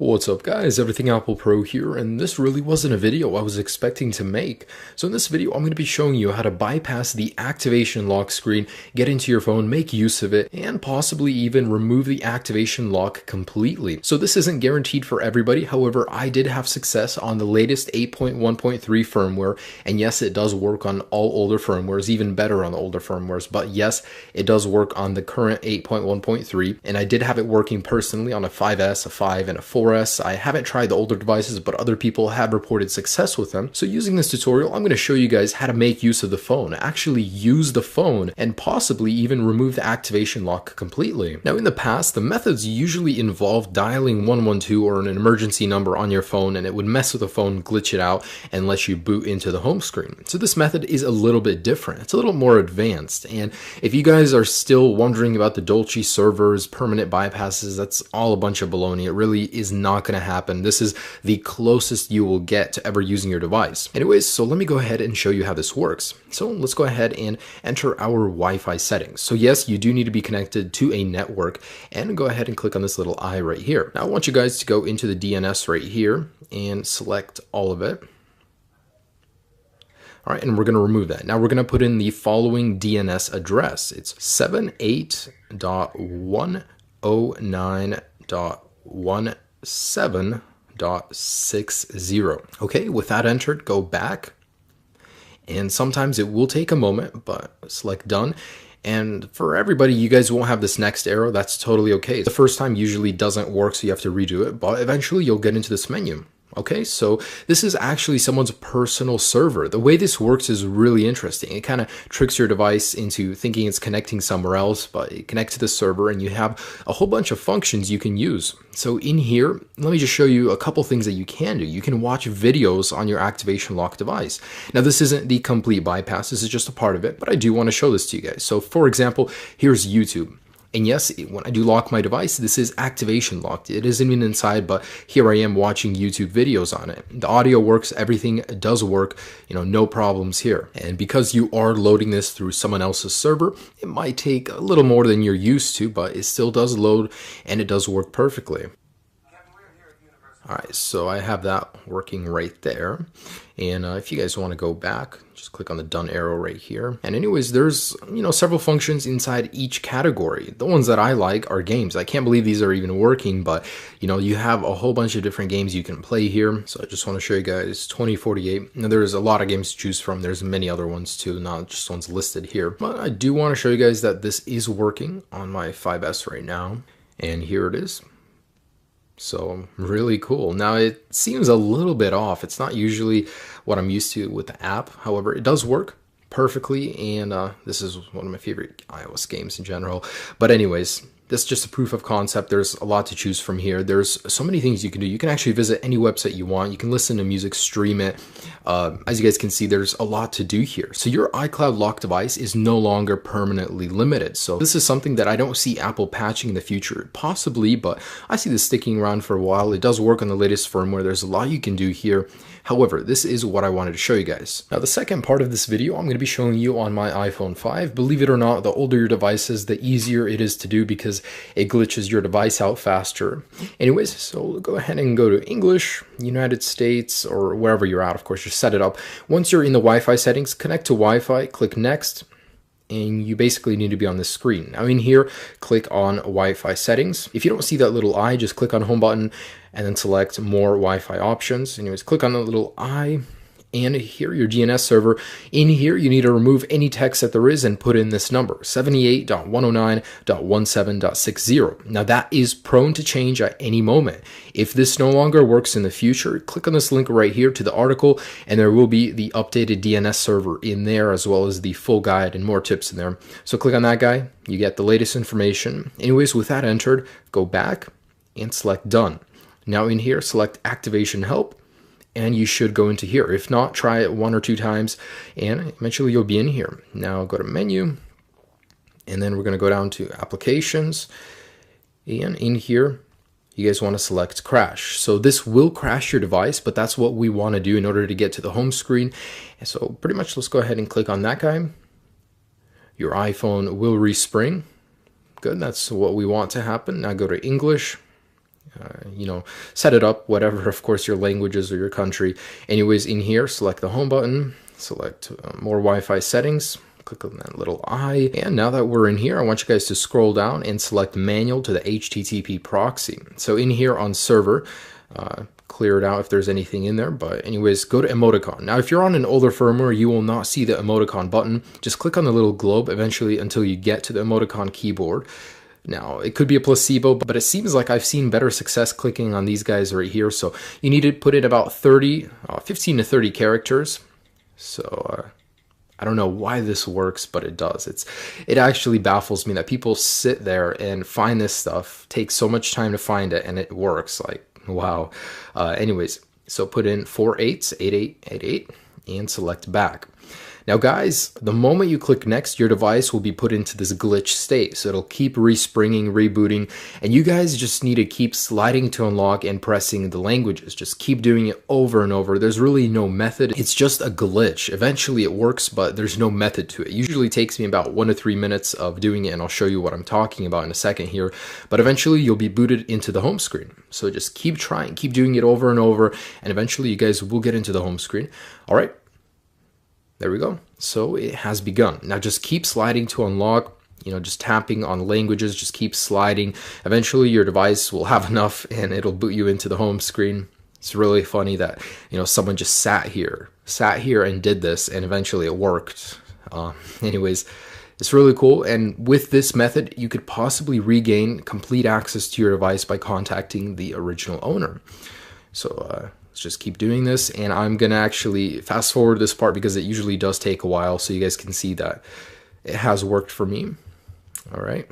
What's up guys, Everything Apple Pro here, and this really wasn't a video I was expecting to make. So in this video, I'm going to be showing you how to bypass the activation lock screen, get into your phone, make use of it, and possibly even remove the activation lock completely. So this isn't guaranteed for everybody, however, I did have success on the latest 8.1.3 firmware, and yes, it does work on all older firmwares, even better on the older firmwares, but yes, it does work on the current 8.1.3, and I did have it working personally on a 5S, a 5, and a 4S. I haven't tried the older devices, but other people have reported success with them. So using this tutorial, I'm going to show you guys how to make use of the phone, actually use the phone, and possibly even remove the activation lock completely. Now in the past, the methods usually involved dialing 112 or an emergency number on your phone, and it would mess with the phone, glitch it out, and let you boot into the home screen. So this method is a little bit different. It's a little more advanced, and if you guys are still wondering about the Dolce servers, permanent bypasses, that's all a bunch of baloney. It really is not going to happen. This is the closest you will get to ever using your device. Anyways, so let me go ahead and show you how this works. So let's go ahead and enter our Wi-Fi settings. So yes, you do need to be connected to a network, and go ahead and click on this little eye right here. Now I want you guys to go into the DNS right here and select all of it. All right, and we're going to remove that. Now we're going to put in the following DNS address. It's 78.109.17.60. Okay, with that entered, go back. And sometimes it will take a moment, but select done. And for everybody, you guys won't have this next arrow. That's totally okay. The first time usually doesn't work, so you have to redo it, but eventually you'll get into this menu. Okay, so this is actually someone's personal server. The way this works is really interesting. It kind of tricks your device into thinking it's connecting somewhere else, but it connects to the server and you have a whole bunch of functions you can use. So in here, let me just show you a couple things that you can do. You can watch videos on your activation lock device. Now this isn't the complete bypass, this is just a part of it, but I do want to show this to you guys. So for example, here's YouTube. And yes, when I do lock my device, this is activation locked. It isn't even inside, but here I am watching YouTube videos on it. The audio works, everything does work, no problems here. And because you are loading this through someone else's server, it might take a little more than you're used to, but it still does load and it does work perfectly. All right, so I have that working right there. And if you guys want to go back, just click on the done arrow right here. And anyways, there's, several functions inside each category. The ones that I like are games. I can't believe these are even working, but you have a whole bunch of different games you can play here. So I just want to show you guys 2048. Now there's a lot of games to choose from. There's many other ones too, not just ones listed here. But I do want to show you guys that this is working on my 5S right now. And here it is. So really cool. Now it seems a little bit off. It's not usually what I'm used to with the app. However, it does work perfectly, and this is one of my favorite iOS games in general. But anyways, this is just a proof of concept. There's a lot to choose from here. There's so many things you can do. You can actually visit any website you want. You can listen to music, stream it. As you guys can see, there's a lot to do here. So your iCloud lock device is no longer permanently limited. So this is something that I don't see Apple patching in the future. Possibly, but I see this sticking around for a while. It does work on the latest firmware. There's a lot you can do here. However, this is what I wanted to show you guys. Now, the second part of this video, I'm going to be showing you on my iPhone 5. Believe it or not, the older your device is, the easier it is to do because it glitches your device out faster. Anyways, so go ahead and go to English, United States, or wherever you're at. Of course, just set it up. Once you're in the Wi-Fi settings, connect to Wi-Fi, click Next, and you basically need to be on this screen. Now in here, click on Wi-Fi settings. If you don't see that little eye, just click on Home button and then select More Wi-Fi options. Anyways, click on the little eye. And here, your DNS server. In here, you need to remove any text that there is and put in this number, 78.109.17.60. Now that is prone to change at any moment. If this no longer works in the future, click on this link right here to the article, and there will be the updated DNS server in there, as well as the full guide and more tips in there. So click on that guy, you get the latest information. Anyways, with that entered, go back and select Done. Now in here, select Activation Help, and you should go into here. If not, try it 1 or 2 times, and eventually you'll be in here. Now go to Menu, and then we're going to go down to Applications, and in here, you guys want to select Crash. So this will crash your device, but that's what we want to do in order to get to the home screen. And so pretty much, let's go ahead and click on that guy. Your iPhone will respring. Good, that's what we want to happen. Now go to English, you know, set it up, whatever, of course, your languages or your country. Anyways, in here, select the home button, select more Wi-Fi settings, click on that little eye. And now that we're in here, I want you guys to scroll down and select manual to the HTTP proxy. So in here on server, clear it out if there's anything in there. But anyways, go to emoticon. Now, if you're on an older firmware, you will not see the emoticon button. Just click on the little globe eventually until you get to the emoticon keyboard. Now, it could be a placebo, but it seems like I've seen better success clicking on these guys right here. So you need to put in about 15 to 30 characters. So I don't know why this works, but it does. It actually baffles me that people sit there and find this stuff, take so much time to find it, and it works. Like, wow. Anyways, so put in 4 8s, 8 8 8 8, and select back. Now guys, the moment you click next, your device will be put into this glitch state. So it'll keep respringing, rebooting, and you guys just need to keep sliding to unlock and pressing the languages. Just keep doing it over and over. There's really no method. It's just a glitch. Eventually it works, but there's no method to it. It usually takes me about 1 to 3 minutes of doing it, and I'll show you what I'm talking about in a second here. But eventually you'll be booted into the home screen. So just keep trying, keep doing it over and over, and eventually you guys will get into the home screen. All right. There we go. So it has begun. Now just keep sliding to unlock, just tapping on languages, just keep sliding. Eventually your device will have enough and it'll boot you into the home screen. It's really funny that, someone just sat here and did this, and eventually it worked. Anyways, it's really cool. And with this method, you could possibly regain complete access to your device by contacting the original owner. So, let's just keep doing this, and I'm gonna actually fast forward this part because it usually does take a while, so you guys can see that it has worked for me. All right.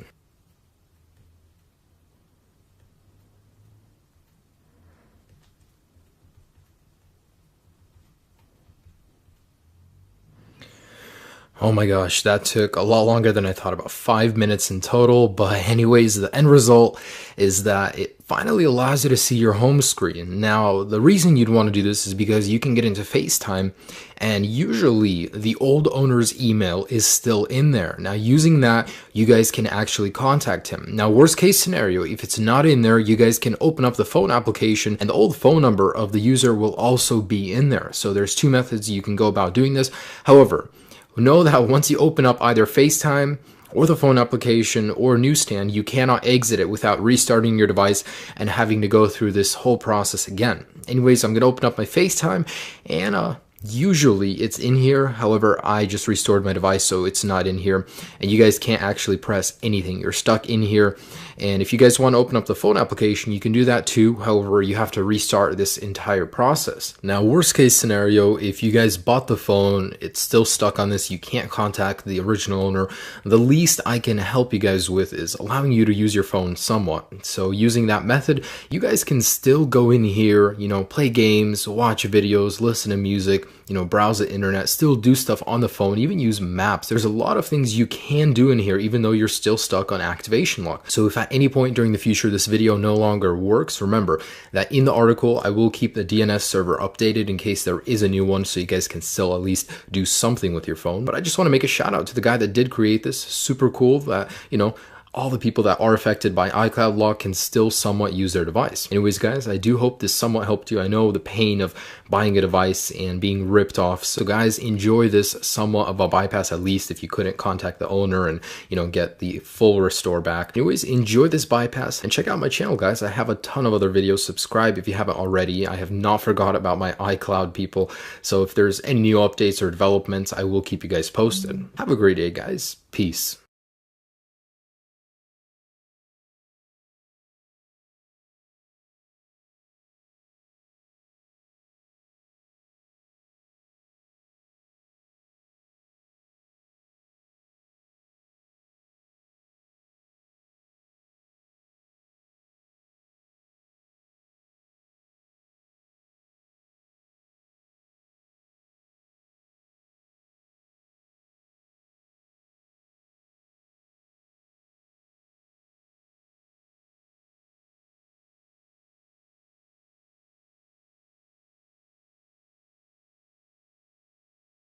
Oh my gosh, that took a lot longer than I thought, about 5 minutes in total. But anyways, the end result is that it finally allows you to see your home screen. Now, the reason you'd want to do this is because you can get into FaceTime, and usually the old owner's email is still in there. Now, using that, you guys can actually contact him. Now, worst case scenario, if it's not in there, you guys can open up the phone application, and the old phone number of the user will also be in there. So there's 2 methods you can go about doing this. However, know that once you open up either FaceTime or the phone application or newsstand, you cannot exit it without restarting your device and having to go through this whole process again. Anyways, I'm going to open up my FaceTime, and usually it's in here. However, I just restored my device, so it's not in here, and you guys can't actually press anything. You're stuck in here. And if you guys want to open up the phone application, you can do that too. However, you have to restart this entire process. Now, worst case scenario, if you guys bought the phone, it's still stuck on this, you can't contact the original owner, the least I can help you guys with is allowing you to use your phone somewhat. So using that method, you guys can still go in here, play games, watch videos, listen to music, browse the internet, still do stuff on the phone, even use maps. There's a lot of things you can do in here, even though you're still stuck on activation lock. So if at any point during the future this video no longer works, remember that in the article I will keep the DNS server updated in case there is a new one, so you guys can still at least do something with your phone. But I just want to make a shout out to the guy that did create this. Super cool that, all the people that are affected by iCloud lock can still somewhat use their device. Anyways, guys, I do hope this somewhat helped you. I know the pain of buying a device and being ripped off. So guys, enjoy this somewhat of a bypass, at least if you couldn't contact the owner and, get the full restore back. Anyways, enjoy this bypass and check out my channel, guys. I have a ton of other videos. Subscribe if you haven't already. I have not forgot about my iCloud people. So if there's any new updates or developments, I will keep you guys posted. Have a great day, guys. Peace.